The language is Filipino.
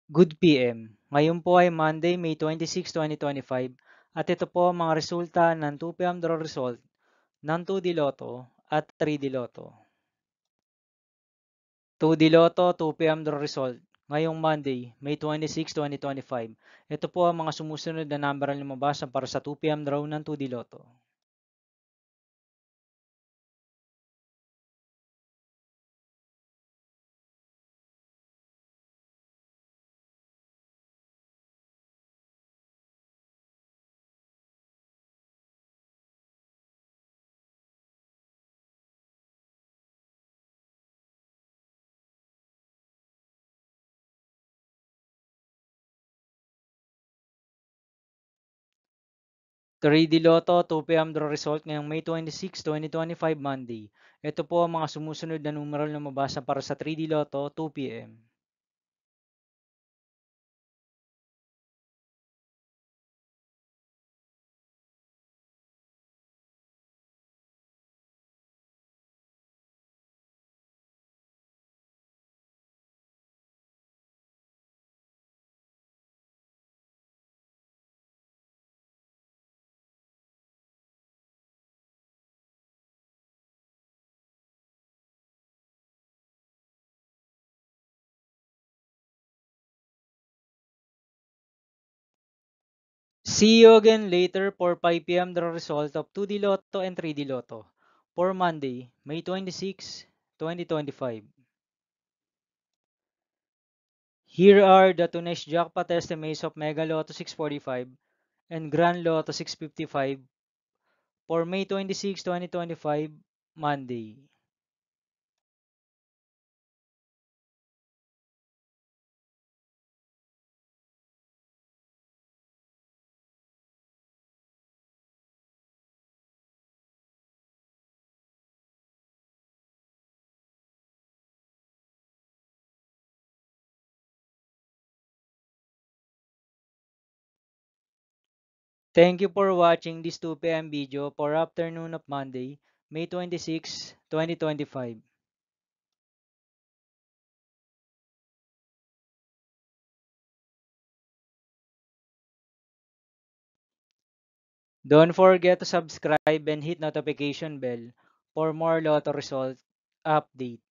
Good PM. Ngayon po ay Monday, May 26, 2025 at ito po ang mga resulta ng 2 PM draw result ng 2D Lotto at 3D Lotto. 2D Lotto 2 PM draw result ngayong Monday, May 26, 2025. Ito po ang mga sumusunod na number ang lumabas para sa 2 PM draw ng 2D Lotto. 3D Lotto 2 PM draw result ngayong May 26, 2025 Monday. Ito po ang mga sumusunod na numeral na lumabas para sa 3D Lotto 2 PM. 'See you again later for 5 PM the result of 2D Lotto and 3D Lotto for Monday, May 26, 2025. Here are the today's jackpot estimates of Mega Lotto 645 and Grand Lotto 655 for May 26, 2025, Monday. Thank you for watching this 2 PM video for afternoon of Monday, May 26, 2025. Don't forget to subscribe and hit notification bell for more Lotto result update.